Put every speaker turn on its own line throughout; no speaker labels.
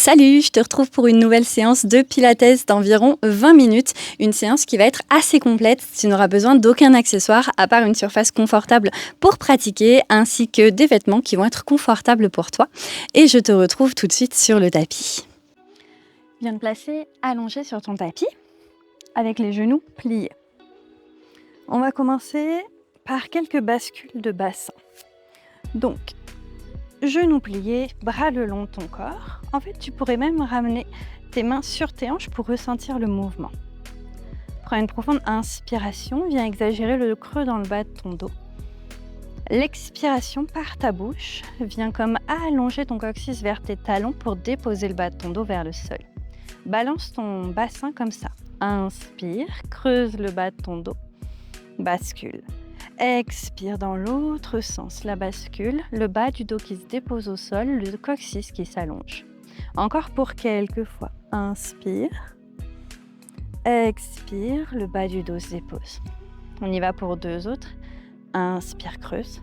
Salut, je te retrouve pour une nouvelle séance de Pilates d'environ 20 minutes. Une séance qui va être assez complète. Tu n'auras besoin d'aucun accessoire à part une surface confortable pour pratiquer ainsi que des vêtements qui vont être confortables pour toi. Et je te retrouve tout de suite sur le tapis. Viens te placer allongé sur ton tapis avec les genoux pliés. On va commencer par quelques bascules de bassin. Donc, genoux pliés, bras le long de ton corps. En fait, tu pourrais même ramener tes mains sur tes hanches pour ressentir le mouvement. Prends une profonde inspiration, viens exagérer le creux dans le bas de ton dos. L'expiration par ta bouche vient comme allonger ton coccyx vers tes talons pour déposer le bas de ton dos vers le sol. Balance ton bassin comme ça. Inspire, creuse le bas de ton dos, bascule. Expire dans l'autre sens, la bascule, le bas du dos qui se dépose au sol, le coccyx qui s'allonge. Encore pour quelques fois. Inspire, expire, le bas du dos se dépose. On y va pour deux autres. Inspire, creuse.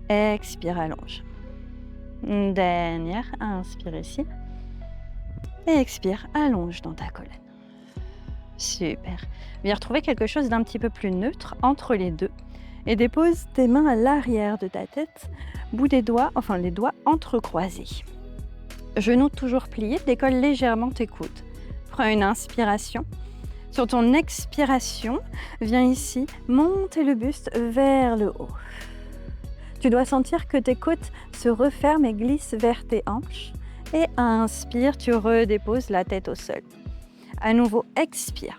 Expire, allonge. Une dernière, inspire ici. Et expire, allonge dans ta colonne. Super. Viens retrouver quelque chose d'un petit peu plus neutre entre les deux et dépose tes mains à l'arrière de ta tête, bout des doigts, enfin les doigts entrecroisés. Genoux toujours pliés, décolle légèrement tes coudes. Prends une inspiration. Sur ton expiration, viens ici monter le buste vers le haut. Tu dois sentir que tes côtes se referment et glissent vers tes hanches. Et inspire, tu redéposes la tête au sol. À nouveau, expire.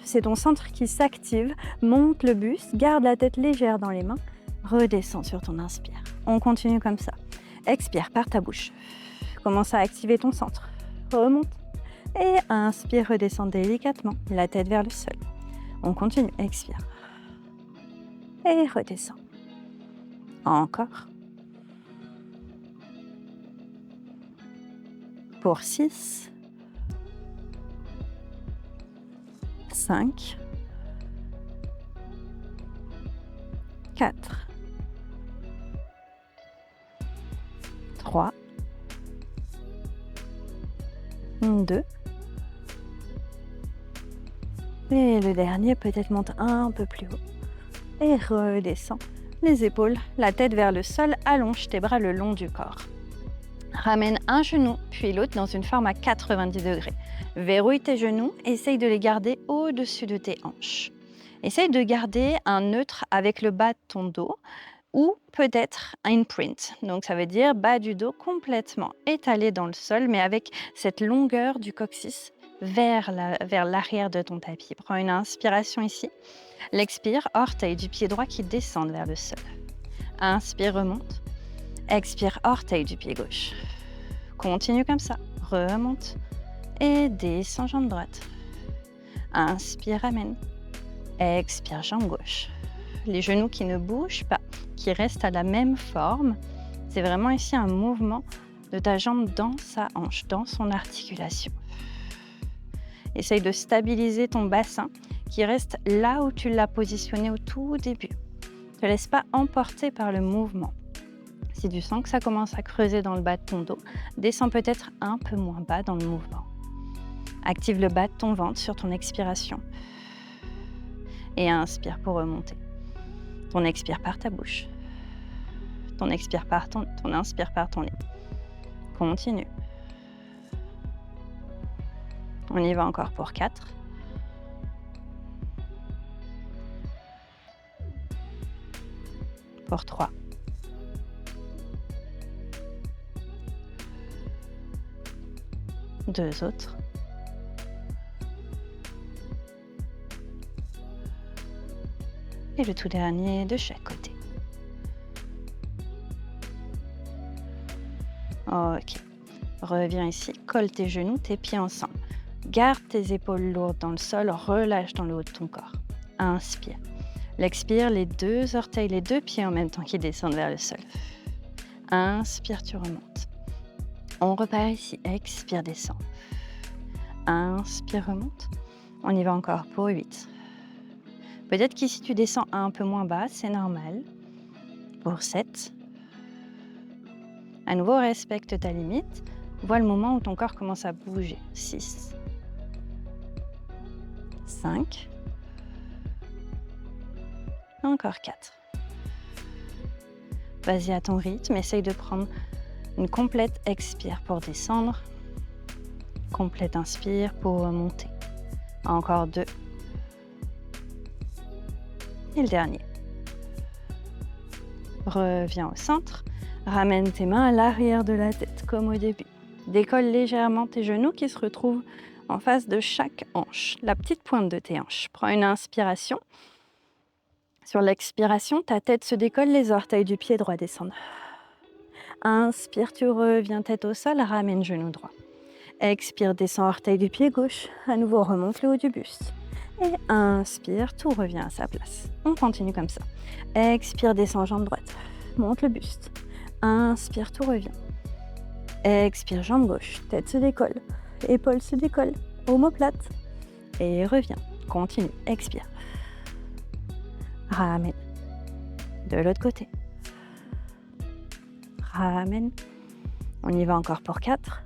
C'est ton centre qui s'active, monte le buste, garde la tête légère dans les mains, redescends sur ton inspire. On continue comme ça. Expire par ta bouche. Commence à activer ton centre. Remonte. Et inspire, redescends délicatement, la tête vers le sol. On continue. Expire. Et redescends. Encore. Pour 6. 5, 4, 3, 2, et le dernier peut-être monte un peu plus haut et redescend les épaules, la tête vers le sol, allonge tes bras le long du corps. Ramène un genou puis l'autre dans une forme à 90 degrés. Verrouille tes genoux, essaye de les garder au-dessus de tes hanches. Essaye de garder un neutre avec le bas de ton dos ou peut-être un print. Donc ça veut dire bas du dos complètement étalé dans le sol mais avec cette longueur du coccyx vers l'arrière de ton tapis. Prends une inspiration ici. L'expire, orteil du pied droit qui descendent vers le sol. Inspire, remonte. Expire, orteil du pied gauche. Continue comme ça. Remonte. Et descends, jambe droite. Inspire, ramène. Expire, jambe gauche. Les genoux qui ne bougent pas, qui restent à la même forme. C'est vraiment ici un mouvement de ta jambe dans sa hanche, dans son articulation. Essaye de stabiliser ton bassin qui reste là où tu l'as positionné au tout début. Ne te laisse pas emporter par le mouvement. Si tu sens que ça commence à creuser dans le bas de ton dos, descends peut-être un peu moins bas dans le mouvement. Active le bas de ton ventre sur ton expiration. Et inspire pour remonter. Ton expire par ta bouche. Ton inspire par ton nez. Continue. On y va encore pour 4. Pour 3. 2 autres. Et le tout dernier de chaque côté. Ok. Reviens ici, colle tes genoux, tes pieds ensemble. Garde tes épaules lourdes dans le sol, relâche dans le haut de ton corps. Inspire. L'expire, les deux orteils, les deux pieds en même temps qui descendent vers le sol. Inspire, tu remontes. On repart ici. Expire, descend. Inspire, remonte. On y va encore pour 8. Peut-être qu'ici tu descends un peu moins bas, c'est normal. Pour 7. À nouveau, respecte ta limite. Vois le moment où ton corps commence à bouger. 6, 5, encore 4. Vas-y à ton rythme, essaye de prendre une complète expire pour descendre. Complète inspire pour remonter. Encore 2. Et le dernier. Reviens au centre. Ramène tes mains à l'arrière de la tête, comme au début. Décolle légèrement tes genoux qui se retrouvent en face de chaque hanche, la petite pointe de tes hanches. Prends une inspiration. Sur l'expiration, ta tête se décolle, les orteils du pied droit descendent. Inspire, tu reviens tête au sol, ramène genou droit. Expire, descends orteil du pied gauche, à nouveau remonte le haut du buste. Et inspire, tout revient à sa place. On continue comme ça. Expire, descends jambe droite, monte le buste. Inspire, tout revient. Expire, jambe gauche, tête se décolle, épaules se décollent, omoplate. Et reviens, continue, expire. Ramène. De l'autre côté. Ramène. On y va encore pour 4.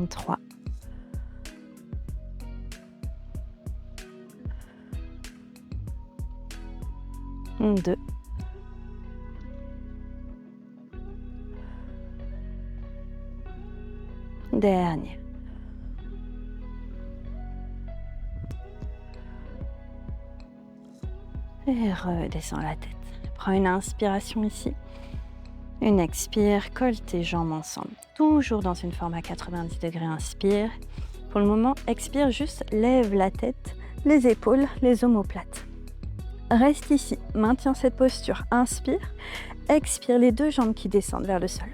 3. 2. 1. Et redescends la tête. Prends une inspiration ici. Une expire, colle tes jambes ensemble. Toujours dans une forme à 90 degrés, inspire. Pour le moment, expire, juste lève la tête, les épaules, les omoplates. Reste ici, maintiens cette posture. Inspire, expire les 2 jambes qui descendent vers le sol.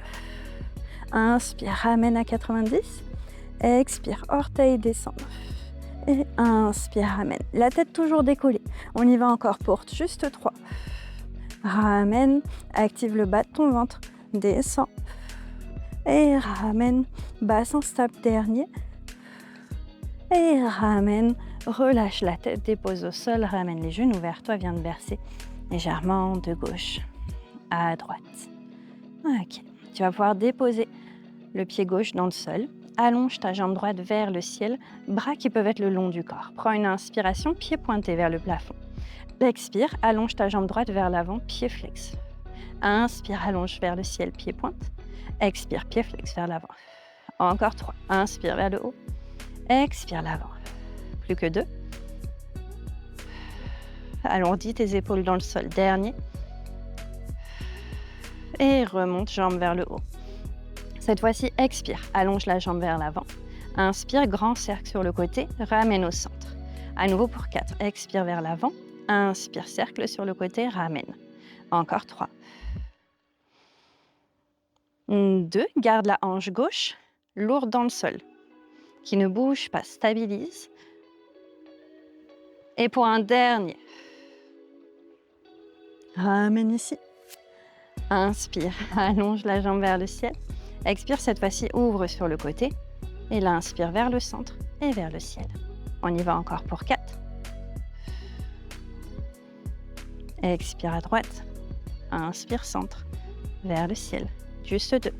Inspire, ramène à 90. Expire, orteils descendent. Et inspire, ramène. La tête toujours décollée. On y va encore pour juste 3. Ramène, active le bas de ton ventre. Descends. Et ramène, bassin stable dernier. Et ramène, relâche la tête, dépose au sol, ramène les genoux vers toi, viens de verser légèrement de gauche à droite. Ok, tu vas pouvoir déposer le pied gauche dans le sol. Allonge ta jambe droite vers le ciel, bras qui peuvent être le long du corps. Prends une inspiration, pied pointé vers le plafond. Expire, allonge ta jambe droite vers l'avant, pied flex. Inspire, allonge vers le ciel, pied pointe. Expire, pied flex vers l'avant. Encore 3. Inspire vers le haut. Expire l'avant. Plus que 2. Alourdis tes épaules dans le sol. Dernier. Et remonte, jambe vers le haut. Cette fois-ci, expire. Allonge la jambe vers l'avant. Inspire, grand cercle sur le côté. Ramène au centre. À nouveau pour 4. Expire vers l'avant. Inspire, cercle sur le côté. Ramène. Encore 3. 2. Garde la hanche gauche lourde dans le sol. Qui ne bouge pas. Stabilise. Et pour un dernier. Ramène ici. Inspire, allonge la jambe vers le ciel. Expire, cette fois-ci, ouvre sur le côté. Et là, inspire vers le centre et vers le ciel. On y va encore pour 4. Expire à droite. Inspire, centre, vers le ciel. Juste 2.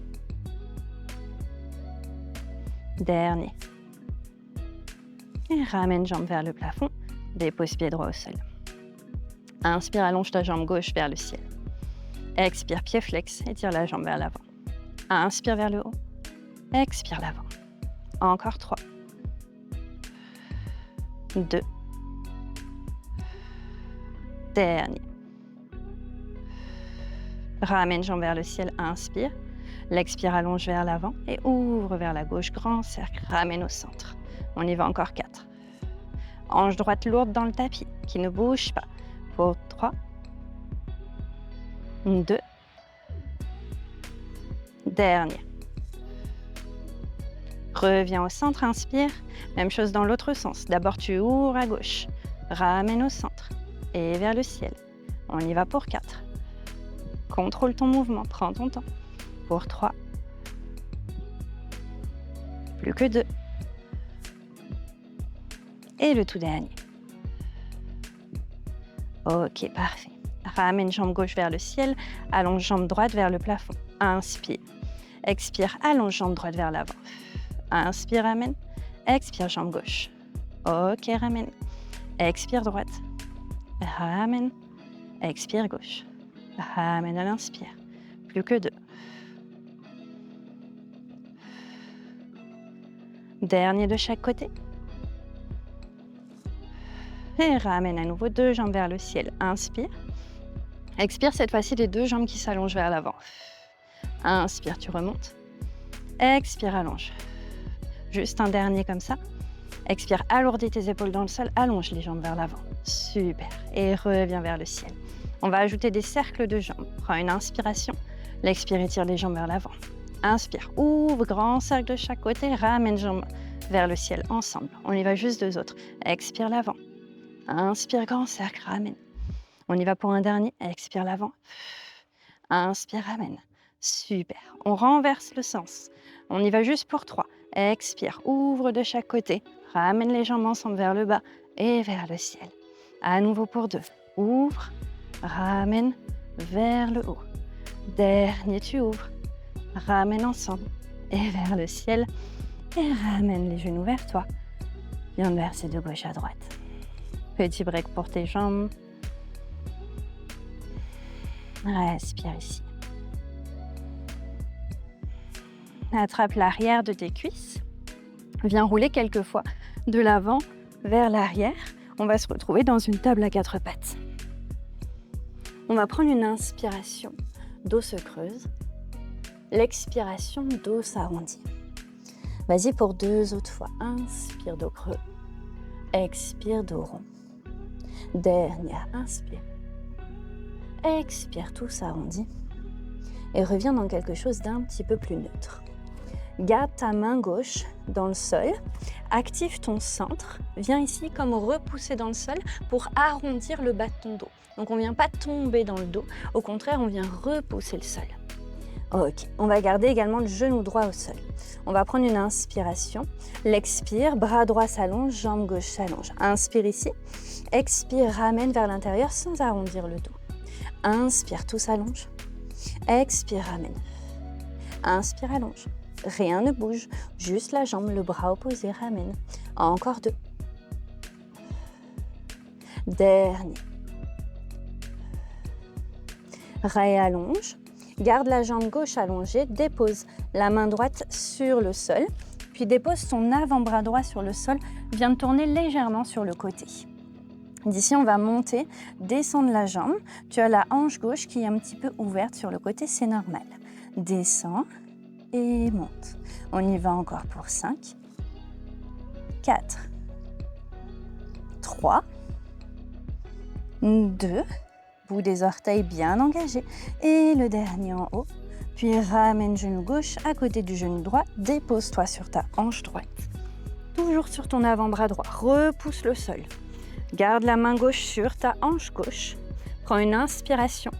Dernier. Et ramène jambe vers le plafond. Dépose pied droit au sol. Inspire, allonge ta jambe gauche vers le ciel. Expire, pied flex, étire la jambe vers l'avant. Inspire vers le haut. Expire l'avant. Encore 3. 2. Dernier. Ramène jambe vers le ciel, inspire. L'expire, allonge vers l'avant et ouvre vers la gauche, grand cercle, ramène au centre. On y va encore 4. Hanche droite lourde dans le tapis, qui ne bouge pas. Pour 3. 2. Dernier. Reviens au centre, inspire. Même chose dans l'autre sens. D'abord, tu ouvres à gauche. Ramène au centre. Et vers le ciel. On y va pour 4. Contrôle ton mouvement, prends ton temps. Pour 3. Plus que 2. Et le tout dernier. Ok, parfait. Ramène jambe gauche vers le ciel. Allonge jambe droite vers le plafond. Inspire. Expire, allonge jambe droite vers l'avant. Inspire, ramène. Expire, jambe gauche. Ok, ramène. Expire, droite. Ramène. Expire, gauche. Ramène à l'inspire. Plus que 2. Dernier de chaque côté. Et ramène à nouveau 2 jambes vers le ciel. Inspire. Expire, cette fois-ci, les 2 jambes qui s'allongent vers l'avant. Inspire, tu remontes. Expire, allonge. Juste un dernier comme ça. Expire, alourdis tes épaules dans le sol. Allonge les jambes vers l'avant. Super. Et reviens vers le ciel. On va ajouter des cercles de jambes. Prends une inspiration. L'expire, étire les jambes vers l'avant. Inspire, ouvre, grand cercle de chaque côté. Ramène jambes vers le ciel ensemble. On y va juste 2 autres. Expire l'avant. Inspire, grand cercle, ramène. On y va pour un dernier. Expire l'avant. Inspire, ramène. Super. On renverse le sens. On y va juste pour 3. Expire, ouvre de chaque côté. Ramène les jambes ensemble vers le bas et vers le ciel. À nouveau pour 2. Ouvre, ramène vers le haut. Dernier, tu ouvres. Ramène ensemble et vers le ciel. Et ramène les genoux vers toi. Viens de verser de gauche à droite. Petit break pour tes jambes. Respire ici. Attrape l'arrière de tes cuisses. Viens rouler quelques fois de l'avant vers l'arrière. On va se retrouver dans une table à 4 pattes. On va prendre une inspiration, dos se creuse. L'expiration, dos s'arrondit. Vas-y pour 2 autres fois. Inspire, dos creux. Expire, dos rond. Dernière, inspire. Expire, tout s'arrondit. Et reviens dans quelque chose d'un petit peu plus neutre. Garde ta main gauche dans le sol. Active ton centre. Viens ici comme repousser dans le sol pour arrondir le bas de ton dos. Donc on ne vient pas tomber dans le dos. Au contraire, on vient repousser le sol. Ok, on va garder également le genou droit au sol. On va prendre une inspiration. L'expire, bras droit s'allonge, jambe gauche s'allonge. Inspire ici. Expire, ramène vers l'intérieur sans arrondir le dos. Inspire, tout s'allonge. Expire, ramène. Inspire, allonge. Rien ne bouge, juste la jambe, le bras opposé, ramène. Encore 2. Dernier. Réallonge. Garde la jambe gauche allongée, dépose la main droite sur le sol, puis dépose ton avant-bras droit sur le sol, viens de tourner légèrement sur le côté. D'ici, on va monter, descendre la jambe. Tu as la hanche gauche qui est un petit peu ouverte sur le côté, c'est normal. Descends et monte. On y va encore pour 5, 4, 3, 2, bout des orteils bien engagés. Et le dernier en haut. Puis ramène genou gauche à côté du genou droit. Dépose-toi sur ta hanche droite. Toujours sur ton avant-bras droit. Repousse le sol. Garde la main gauche sur ta hanche gauche. Prends une inspiration.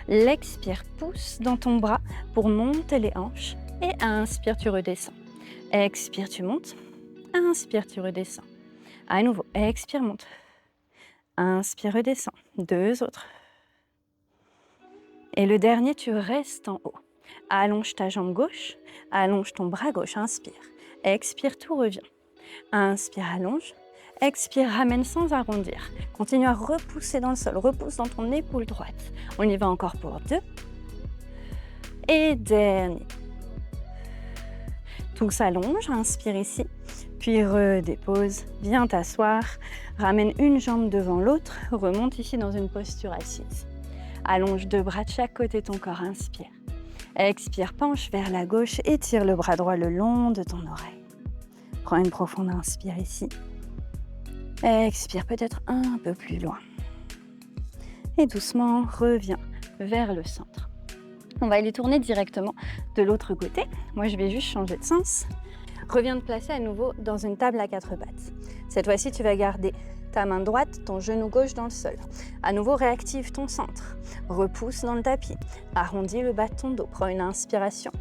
L'expire, pousse dans ton bras pour monter les hanches. Et inspire, tu redescends. Expire, tu montes. Inspire, tu redescends. À nouveau, expire, monte. Inspire, redescends. 2 autres. Et le dernier, tu restes en haut. Allonge ta jambe gauche, allonge ton bras gauche, inspire. Expire, tout revient. Inspire, allonge. Expire, ramène sans arrondir. Continue à repousser dans le sol, repousse dans ton épaule droite. On y va encore pour 2. Et dernier. Tout s'allonge, inspire ici, puis redépose, viens t'asseoir. Ramène une jambe devant l'autre, remonte ici dans une posture assise. Allonge 2 bras de chaque côté de ton corps, inspire. Expire, penche vers la gauche, étire le bras droit le long de ton oreille. Prends une profonde inspire ici. Expire peut-être un peu plus loin. Et doucement, reviens vers le centre. On va aller tourner directement de l'autre côté. Moi, je vais juste changer de sens. Reviens te placer à nouveau dans une table à 4 pattes. Cette fois-ci, tu vas garder ta main droite, ton genou gauche dans le sol. À nouveau, réactive ton centre. Repousse dans le tapis. Arrondis le bas de ton dos. Prends une inspiration.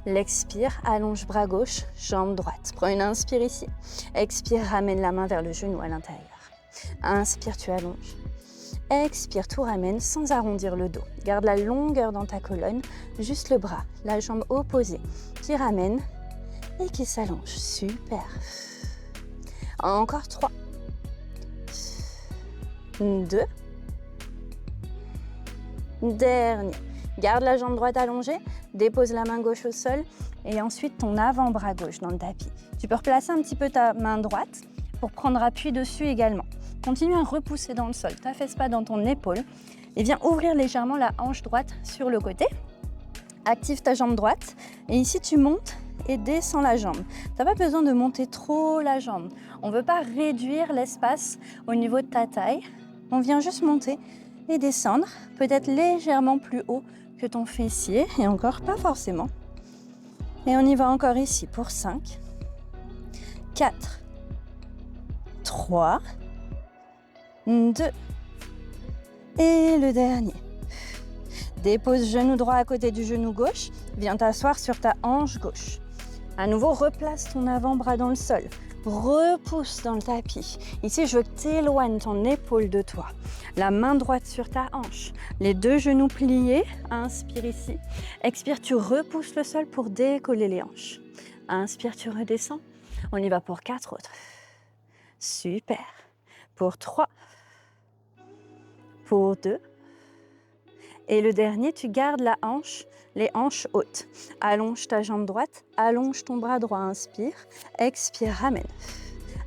L'expire, allonge bras gauche, jambe droite. Prends une inspire ici. Expire, ramène la main vers le genou à l'intérieur. Inspire, tu allonges. Expire, tout ramène sans arrondir le dos. Garde la longueur dans ta colonne, juste le bras, la jambe opposée qui ramène et qui s'allonge. Super. Encore 3, 2, dernier. Garde la jambe droite allongée, dépose la main gauche au sol et ensuite ton avant-bras gauche dans le tapis. Tu peux replacer un petit peu ta main droite pour prendre appui dessus également. Continue à repousser dans le sol, ta fesse pas dans ton épaule et viens ouvrir légèrement la hanche droite sur le côté. Active ta jambe droite et ici tu montes et descends la jambe. Tu n'as pas besoin de monter trop la jambe. On ne veut pas réduire l'espace au niveau de ta taille. On vient juste monter et descendre, peut-être légèrement plus haut que ton fessier et encore pas forcément. Et on y va encore ici pour 5, 4, 3, 2 et le dernier. Dépose genou droit à côté du genou gauche, viens t'asseoir sur ta hanche gauche. À nouveau, replace ton avant-bras dans le sol, repousse dans le tapis. Ici, je veux que tu éloignes ton épaule de toi. La main droite sur ta hanche, les deux genoux pliés, inspire ici. Expire, tu repousses le sol pour décoller les hanches. Inspire, tu redescends. On y va pour 4 autres. Super. Pour 3. Pour 2. Et le dernier, tu gardes la hanche, les hanches hautes. Allonge ta jambe droite, allonge ton bras droit, inspire. Expire, ramène.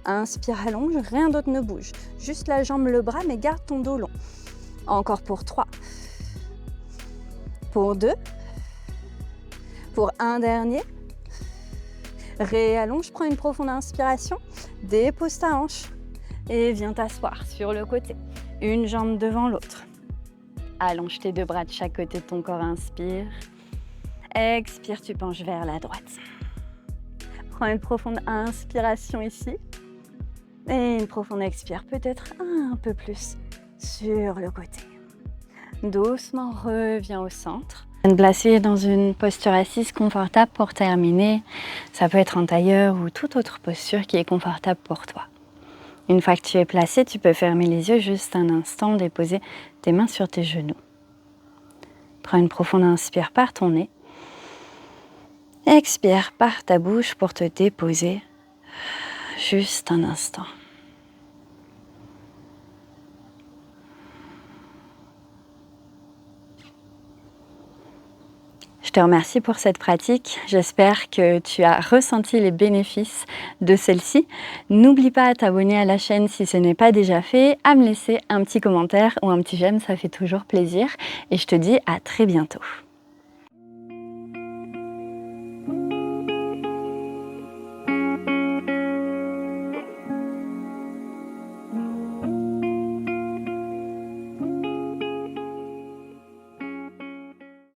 Inspire, allonge, rien d'autre ne bouge. Juste la jambe, le bras, mais garde ton dos long. Encore pour 3. Pour 2. Pour un dernier. Réallonge, prends une profonde inspiration. Dépose ta hanche et viens t'asseoir sur le côté. Une jambe devant l'autre. Allonge tes deux bras de chaque côté de ton corps, inspire. Expire, tu penches vers la droite. Prends une profonde inspiration ici. Et une profonde expire, peut-être un peu plus sur le côté. Doucement, reviens au centre. Placer dans une posture assise confortable pour terminer. Ça peut être en tailleur ou toute autre posture qui est confortable pour toi. Une fois que tu es placé, tu peux fermer les yeux juste un instant, déposer tes mains sur tes genoux. Prends une profonde inspire par ton nez. Expire par ta bouche pour te déposer juste un instant. Je te remercie pour cette pratique. J'espère que tu as ressenti les bénéfices de celle-ci. N'oublie pas de t'abonner à la chaîne si ce n'est pas déjà fait, à me laisser un petit commentaire ou un petit j'aime, ça fait toujours plaisir. Et je te dis à très bientôt.